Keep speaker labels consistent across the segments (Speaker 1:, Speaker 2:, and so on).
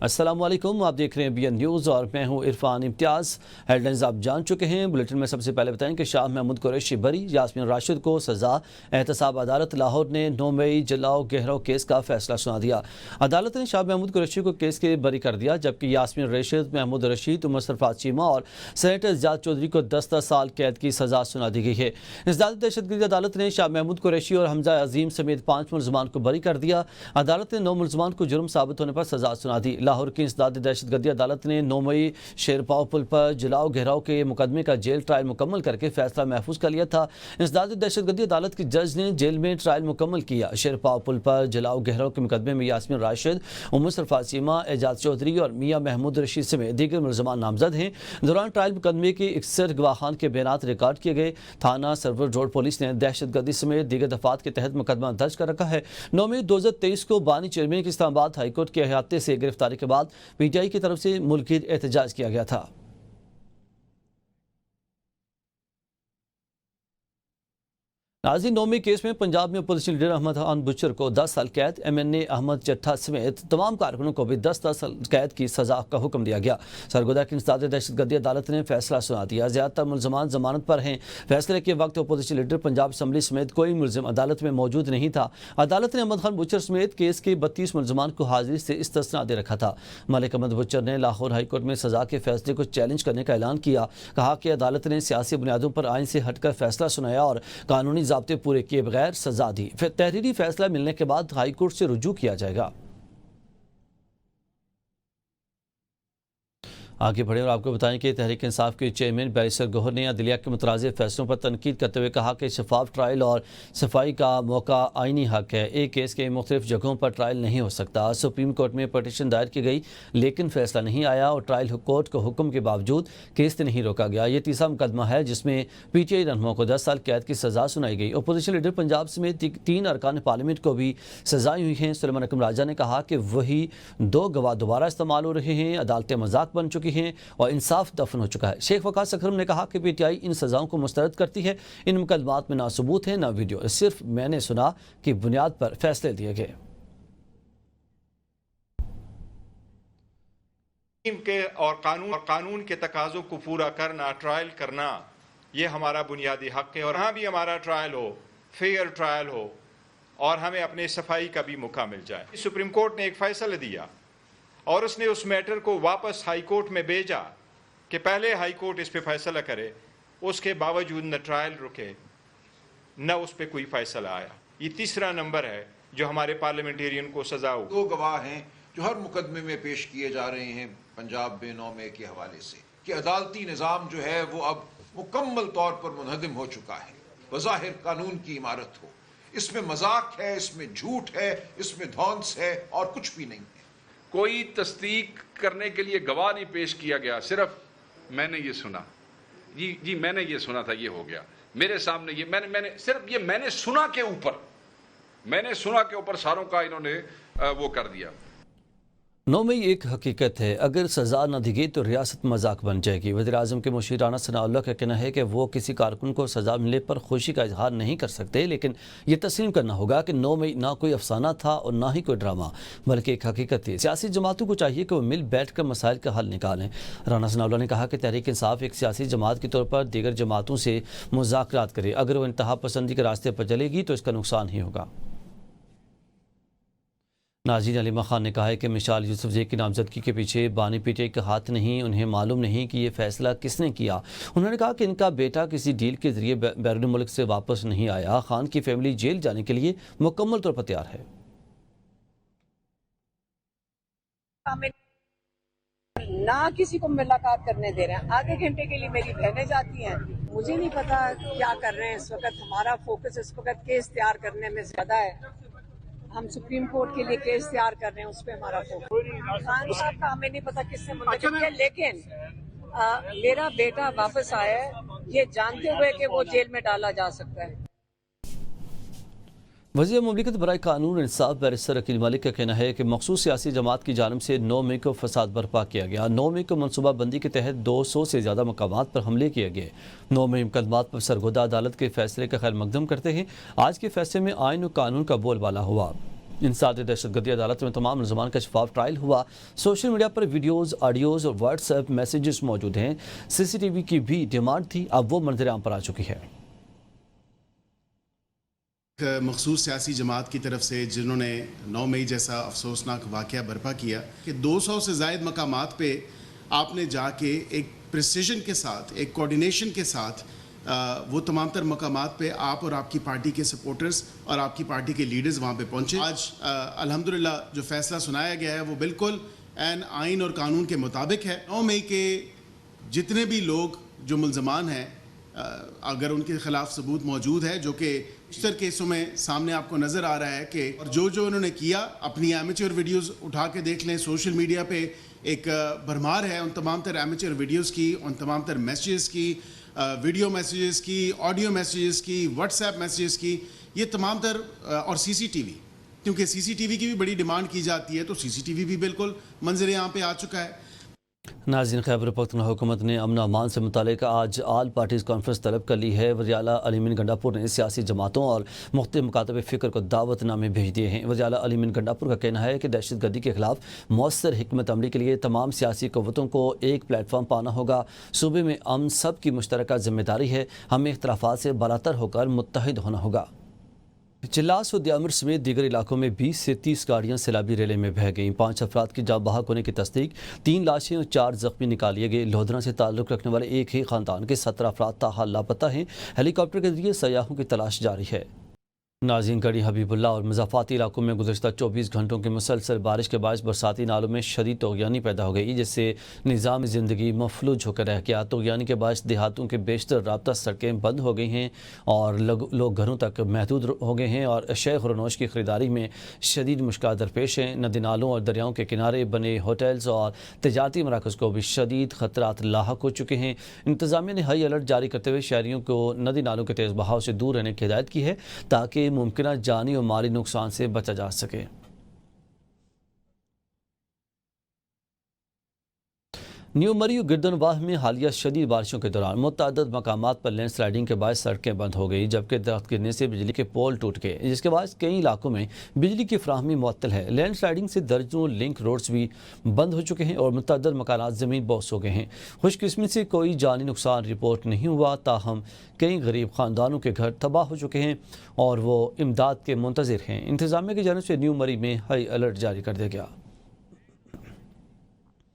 Speaker 1: अस्सलाम वालेकुम, आप देख रहे हैं BN न्यूज़ और मैं हूं इरफान इम्तियाज़। हेडलाइंस आप जान चुके हैं। बुलेटिन में सबसे पहले बताएं कि शाह महमूद कुरैशी बरी, यास्मीन राशिद को सज़ा। एहतसाब अदालत लाहौर ने 9 मई जलाओ गहराव केस का फैसला सुना दिया। अदालत ने शाह महमूद कुरैशी को केस के बरी कर दिया, जबकि यास्मीन राशिद, महमूद रशीद, उमर सरफराज चीमा और सेनेटर जाद चौधरी को 10 साल कैद की सज़ा सुना दी गई है। इंसदादी दहशतगर्दी अदालत ने शाह महमूद कुरैशी और हमजा अजीम समेत 5 मुलजमान को बरी कर दिया। अदालत ने 9 मुलजमान को जुर्म साबित होने पर सज़ा सुना दी। लाहौर की इंसदादी दहशतगर्दी अदालत ने 9 मई शेरपाव पुल पर जलाओ गहराव के मुकदमे का जेल ट्रायल मुकम्मल करके फैसला महफूज कर लिया था। इंसदादी दहशतगर्दी अदालत की जज ने जेल में ट्रायल मुकम्मल किया। शेरपाव पुल पर जलाओ गहराव के मुकदमे में यास्मीन राशिद, उमर सरफराज चीमा, एजाज चौधरी और मियाँ महमूद रशीद समेत दीगर मुलजमान नामजद हैं। दौरान ट्रायल मुकदमे के 61 गवाहान के बयानात रिकॉर्ड किए गए। थाना सरवर रोड पुलिस ने दहशतगर्दी समेत दीगर दफात के तहत मुकदमा दर्ज कर रखा है। 9 मई 2023 को बानी चेयरमैन की इस्लामाबाद हाईकोर्ट के अहाते से गिरफ्तारी के बाद PTI की तरफ से मुल्की एहतजाज किया गया था। नाज़ी 9 मई केस में पंजाब में अपोजिशन लीडर अहमद खान बुचर को 10 साल कैद, MNA अहमद चट्ठा समेत तमाम कारकुनों को भी 10 साल कैद की सजा का हुक्म दिया गया। सरगोदा की इंसदादी दहशतगर्दी अदालत ने फैसला सुना दिया। ज्यादातर मुलजमान जमानत पर हैं। फैसले के वक्त अपोजिशन लीडर पंजाब असम्बली समेत कोई मुलजिम अदालत में मौजूद नहीं था। अदालत ने अहमद खान बुचर समेत केस के 32 मुलजमान को हाजिरी से इस्तिस्ना दे रखा था। मलिक अहमद बुचर ने लाहौर हाईकोर्ट में सजा के फैसले को चैलेंज करने का ऐलान किया। कहा कि अदालत ने सियासी बुनियादों पर आइन से हटकर फैसला सुनाया और कानूनी ज़ाब्ते पूरे किए बगैर सजा दी। फिर तहरीरी फैसला मिलने के बाद हाईकोर्ट से रुजू किया जाएगा। आगे बढ़े और आपको बताएं कि तहरीक इंसाफ के चेयरमैन बैरिस्टर गौहर ने अदलिया के मुतराज़िम फैसलों पर तनकीद करते हुए कहा कि शफाफ ट्रायल और सफाई का मौका आईनी हक है। एक केस के मुख्तलिफ जगहों पर ट्रायल नहीं हो सकता। सुप्रीम कोर्ट में पटिशन दायर की गई लेकिन फैसला नहीं आया और ट्रायल कोर्ट के हुक्म के बावजूद केस नहीं रोका गया। ये तीसरा मुकदमा है जिसमें PTI रहनुमा को 10 साल कैद की सजा सुनाई गई। अपोजिशन लीडर पंजाब समेत 3 अरकान पार्लियामेंट को भी सजाएं हुई हैं। सुलेमान अकरम राजा ने कहा कि वही 2 गवाह दोबारा इस्तेमाल हो रहे हैं। अदालतें मजाक बन चुकी हैं और इंसाफ दफन हो चुका है। शेख वकास अकरम ने कहा कि PTI इन सजाओं को मुस्तरद करती है। इन मुकदमात में ना सबूत है ना वीडियो, सिर्फ मैंने सुना कि बुनियाद पर फैसले दिए गए।
Speaker 2: के और कानून के तकाजों को पूरा करना, ट्रायल करना, ये हमारा बुनियादी हक है। और यहाँ भी हमारा ट्रायल हो, फेयर ट्रायल हो और हमें अपने सफाई का भी मौका मिल जाए। सुप्रीम कोर्ट ने एक फैसला दिया और उसने उस मैटर को वापस हाई कोर्ट में भेजा कि पहले हाई कोर्ट इस पे फैसला करे। उसके बावजूद न ट्रायल रुके न उस पे कोई फैसला आया। ये तीसरा नंबर है जो हमारे पार्लियामेंटेरियन को सजा हो।
Speaker 3: 2 गवाह हैं जो हर मुकदमे में पेश किए जा रहे हैं पंजाब में 9 मई के हवाले से कि अदालती निज़ाम जो है वो अब मुकम्मल तौर पर मुनहदम हो चुका है। बज़ाहिर कानून की इमारत हो, इसमें मजाक है, इसमें झूठ है, इसमें धौंस है और कुछ भी नहीं है।
Speaker 4: कोई तस्दीक करने के लिए गवाह नहीं पेश किया गया, सिर्फ मैंने ये सुना, जी मैंने ये सुना था, ये हो गया मेरे सामने। ये मैंने सुना के ऊपर सारों का इन्होंने वो कर दिया।
Speaker 1: 9 मई एक हकीकत है, अगर सज़ा न दी गई तो रियासत मजाक बन जाएगी। वज़ीर-ए-आज़म के मुशीर राना सनाउल्लाह का कहना है कि वो किसी कारकुन को सज़ा मिलने पर खुशी का इजहार नहीं कर सकते, लेकिन ये तस्लीम करना होगा कि 9 मई ना कोई अफसाना था और ना ही कोई ड्रामा, बल्कि एक हकीकत थी। सियासी जमातों को चाहिए कि वो मिल बैठ कर मसाइल का हल निकालें। राना सनाउल्लाह ने कहा कि तहरीक इंसाफ एक सियासी जमात के तौर पर दीगर जमातों से मुज़ाकरात करे। अगर वो इंतहा पसंदी के रास्ते पर चलेगी तो इसका नुकसान ही होगा। नाज़रीन, अलीमा खान ने कहा है कि मिशाल यूसुफजई की नामजदगी के पीछे बानी PTI का हाथ नहीं, उन्हें मालूम नहीं कि ये फैसला किसने किया। उन्होंने कहा कि इनका बेटा किसी डील के जरिए बैरून मुल्क से वापस नहीं आया। खान की फैमिली जेल जाने के लिए मुकम्मल तौर पर तैयार है।
Speaker 5: ना किसी को मुलाकात करने दे रहे हैं। आधे घंटे के लिए मेरी बहनें जाती हैं, मुझे नहीं पता क्या कर रहे हैं इस वक्त। हमारा फोकस इस वक्त केस तैयार करने में ज्यादा है। हम सुप्रीम कोर्ट के लिए केस तैयार कर रहे हैं, उस पर हमारा फोकस। खान साहब का हमें नहीं पता किसने मुंतखब किया, लेकिन मेरा बेटा वापस आया है ये जानते हुए कि वो जेल में डाला जा सकता है।
Speaker 1: वज़ीर मुमलिकत बराए कानून इंसाफ बैरिस्टर अकील मलिक का कहना है कि मखसूस सियासी जमात की जानिब से 9 मई को फसाद बर्पा किया गया। 9 मई को मनसूबा बंदी के तहत 200 से ज़्यादा मकामात पर हमले किए गए। 9 मई मुकदमात पर सरगोदा अदालत के फैसले का खैर मकदम करते हैं। आज के फैसले में आइन और कानून का बोलबाला हुआ। इंसदाद दहशतगर्दी अदालत में तमाम मुलजमान का शफाफ ट्रायल हुआ। सोशल मीडिया पर वीडियोज़, ऑडियोज़ और व्हाट्सएप मैसेजेस मौजूद हैं। CCTV की भी डिमांड थी, अब वो मंजर आम पर आ चुकी है।
Speaker 6: मखसूस सियासी जमात की तरफ से जिन्होंने 9 मई जैसा अफसोसनाक वाक़या बर्पा किया कि 200 से ज़ायद मकामात पे आपने जाके एक प्रिसिजन के साथ, एक कोऑर्डिनेशन के साथ वो तमाम तर मकामात पे आप और आपकी पार्टी के सपोर्टर्स और आपकी पार्टी के लीडर्स वहाँ पे पहुँचे। आज अल्हम्दुलिल्लाह जो फैसला सुनाया गया है वो बिल्कुल आइन और कानून के मुताबिक है। 9 मई के जितने भी लोग जो मुलजमान हैं, अगर उनके खिलाफ सबूत मौजूद है, जो कि अक्सर केसों में सामने आपको नज़र आ रहा है कि और जो उन्होंने किया, अपनी एमेच्योर वीडियोस उठा के देख लें। सोशल मीडिया पे एक भरमार है उन तमाम तर एमेच्योर वीडियोस की, उन तमाम तर मैसेजेस की, वीडियो मैसेजेस की, ऑडियो मैसेजेस की, व्हाट्सएप मैसेजेस की, ये तमाम तर और CCTV, क्योंकि CCTV की भी बड़ी डिमांड की जाती है, तो CCTV भी बिल्कुल मंजर यहाँ पे आ चुका है।
Speaker 1: नाज़रीन, खैबर पख्तूनख्वा हुकूमत ने अमन अमान से मुतालिक आज आल पार्टीज़ कॉन्फ्रेंस तलब कर ली है। वज़ीर-ए-आला अली अमीन गंडापुर ने सियासी जमातों और मुख्तलिफ मकातब फ़िक्र को दावतनामे भेज दिए हैं। वज़ीर-ए-आला अली अमीन गंडापुर का कहना है कि दहशतगर्दी के खिलाफ मौसर हिकमत अमली के लिए तमाम सियासी क़ुव्वतों को एक प्लेटफार्म पाना होगा। सूबे में अमन सब की मुश्तरका ज़िम्मेदारी है, हमें इख्तलाफात से बालातर होकर मुत्तहिद होना होगा। चिल्लास और दियामर समेत दीगर इलाकों में 20 से 30 गाड़ियां सैलाबी रेले में बह गईं। 5 अफराद की जाँ बहक होने की तस्दीक, 3 लाशें और 4 जख्मी निकाल लिए गए। लोधरा से ताल्लुक़ रखने वाले एक ही ख़ानदान के 17 अफराद ताहाल लापता हैं। हेलीकॉप्टर के जरिए सयाहों की तलाश जारी है। नाज़रीन, गढ़ी हबीबुल्ला और मुज़ाफ़ाती इलाकों में गुज़श्ता 24 घंटों की मुसलसल बारिश के बायस बरसाती नालों में शदीद तोग़यानी पैदा हो गई, जिससे निज़ाम ज़िंदगी मफलूज होकर रह गया। तोग़यानी के बायस देहातों के बेशतर राब्ता सड़कें बंद हो गई हैं और लोग घरों तक महदूद हो गए हैं और अशय खुरनोश की ख़रीदारी में शदीद मुश्किलात दरपेश हैं। नदी नालों और दरियाओं के किनारे बने होटल्स और तजारती मराकज़ को भी शदीद ख़तरात लाहक हो चुके हैं। इंतज़ामिया ने हाई अलर्ट जारी करते हुए शहरियों को नदी नालों के तेज़ बहाव से दूर रहने की हिदायत की है, ताकि मुमकिन जानी और माली नुकसान से बचा जा सके। न्यू मरी और गिरदनवाह में हालिया शदीद बारिशों के दौरान मुतअद्दिद मकामात पर लैंड स्लाइडिंग के बाद सड़कें बंद हो गई, जबकि दरख्त गिरने से बिजली के पोल टूट गए, जिसके बाद कई इलाकों में बिजली की फ्राहमी मुअत्तल है। लैंड स्लाइडिंग से दर्जनों लिंक रोड्स भी बंद हो चुके हैं और मुतअद्दिद मकानात ज़मीन बोस हो गए हैं। खुशकिस्मती से कोई जानी नुकसान रिपोर्ट नहीं हुआ, ताहम कई गरीब ख़ानदानों के घर तबाह हो चुके हैं और वो इमदाद के मुंतज़िर हैं। इंतज़ामिया की जानिब से न्यू मरी में हाई अलर्ट जारी कर दिया गया।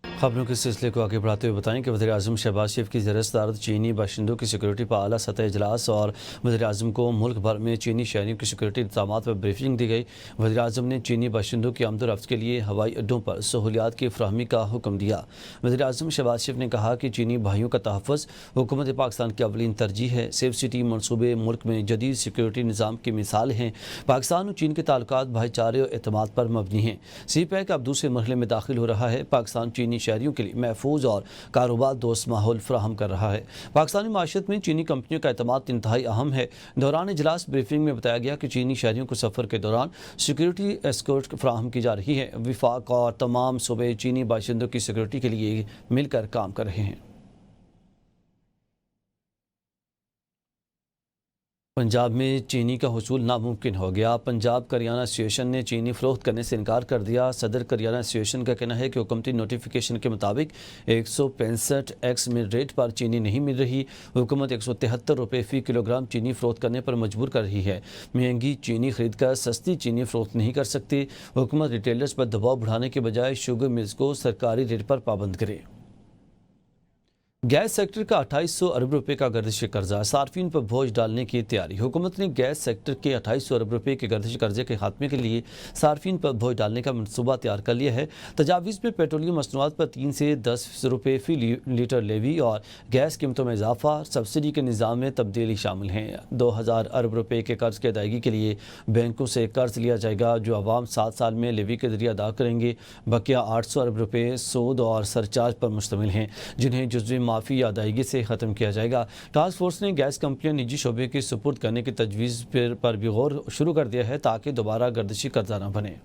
Speaker 1: खबरों के सिलसिले को आगे बढ़ाते हुए बताएं कि वज़ीर-ए-आज़म शहबाज शरीफ की ज़ेर सदारत चीनी बाशिंदों की सिक्योरिटी पर आला सतह इजलास और वज़ीर-ए-आज़म को मुल्क भर में चीनी शहरियों की सिक्योरिटी इंतज़ामात पर ब्रीफिंग दी गई। वज़ीर-ए-आज़म ने चीनी बाशिंदों की आमद-ओ-रफ्त के लिए हवाई अड्डों पर सहूलियात की फराहमी का हुक्म दिया। वज़ीर-ए-आज़म शहबाज शरीफ ने कहा कि चीनी भाइयों का तहफ़्फ़ुज़ हुकूमत पाकिस्तान की अवलीन तरजीह है। सेफ सिटी मनसूबे मुल्क में जदीद सिक्योरिटी निज़ाम की मिसाल हैं। पाकिस्तान और चीन के ताल्लुकात भाईचारे और एतमाद पर मबनी हैं। CPEC अब दूसरे मरहले में दाखिल हो रहा है। पाकिस्तान चीनी शहरियों के लिए महफूज और कारोबार दोस्त माहौल फराहम कर रहा है। पाकिस्तानी माशरत में चीनी कंपनियों का एतमाद इंतहाई अहम है। दौरान इजलास ब्रीफिंग में बताया गया कि चीनी शहरियों को सफ़र के दौरान सिक्योरिटी एस्कॉर्ट फराहम की जा रही है। विफाक और तमाम सूबे चीनी बाशिंदों की सिक्योरिटी के लिए मिलकर काम कर रहे हैं। पंजाब में चीनी का हुसूल नामुमकिन हो गया। पंजाब करियाना एसोसिएशन ने चीनी फ़रोख्त करने से इनकार कर दिया। सदर करियाना एसोसिएशन का कहना है कि हुकूमती नोटिफिकेशन के मुताबिक 165 एक्स मिल रेट पर चीनी नहीं मिल रही। हुकूमत 173 रुपये फ़ी किलोग्राम चीनी फ़रोख्त करने पर मजबूर कर रही है। महंगी चीनी खरीद कर सस्ती चीनी फ़रोख्त नहीं कर सकती। हुकूमत रिटेलर्स पर दबाव बढ़ाने के बजाय शुगर मिल्स को सरकारी रेट पर पाबंद करे। गैस सेक्टर का 2800 अरब रुपए का गर्दिशी कर्जा, सार्फिन पर बोझ डालने की तैयारी। हुकूमत ने गैस सेक्टर के 2800 अरब रुपए के गर्दिशी कर्जे के खात्मे के लिए सार्फिन पर बोझ डालने का मनसूबा तैयार कर लिया है। तजावीज़ में पेट्रोलियम मसनूआत पर 3 से 10 रुपये फ़ी लीटर लेवी और गैस कीमतों में इजाफा, सब्सिडी के निज़ाम में तब्दीली शामिल हैं। 2000 अरब रुपए के कर्ज की अदायगी के लिए बैंकों से कर्ज लिया जाएगा, जो आवाम 7 साल में लेवी के जरिए अदा करेंगे। बकिया 800 अरब रुपये सूद और सरचार्ज पर मुश्तमिल हैं, जिन्हें जुज़वी माफ़ी या अदायगी से ख़त्म किया जाएगा। टास्क फोर्स ने गैस कंपनियां निजी शोबे की सुपुर्द करने की तजवीज़ पर भी गौर शुरू कर दिया है, ताकि दोबारा गर्दिशी कर्जा न बने।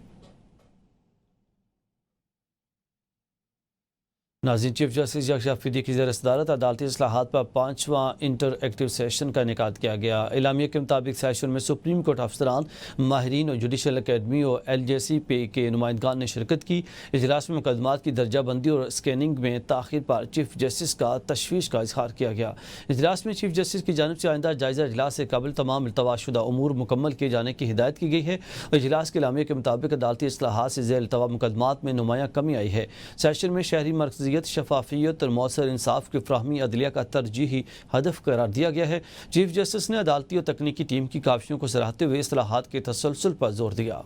Speaker 1: ناظرین، چیف جسٹس یکشا فیدی کی زیر صدارت عدالتی اصلاحات پر 5واں انٹر ایکٹیو سیشن کا انعقاد کیا گیا۔ اعلامیہ کے مطابق سیشن میں سپریم کورٹ افسران، ماہرین اور جوڈیشل اکیڈمی اور LJCP کے نمائندگان نے شرکت کی۔ اجلاس میں مقدمات کی درجہ بندی اور اسکیننگ میں تاخیر پر چیف جسٹس کا تشویش کا اظہار کیا گیا۔ اجلاس میں چیف جسٹس کی جانب سے آئندہ جائزہ اجلاس سے قبل تمام التوا شدہ امور مکمل کیے جانے کی ہدایت کی گئی ہے۔ اجلاس کے اعلامیہ کے مطابق عدالتی اصلاحات سے ذیل التوا مقدمات میں نمایاں کمی آئی ہے۔ سیشن میں شہری مرکزیت، شفافیت اور مؤثر انصاف کی فراہمی عدلیہ کا ترجیحی ہدف قرار دیا گیا ہے۔ چیف جسٹس نے عدالتی اور تکنیکی ٹیم کی کاوشوں کو سراہتے ہوئے اصلاحات کے تسلسل پر زور دیا۔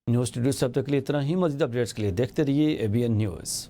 Speaker 1: نیوز اسٹوڈیو سے اب تک کے لیے اتنا ہی۔ مزید اپڈیٹس کے لیے دیکھتے رہیے ABN نیوز۔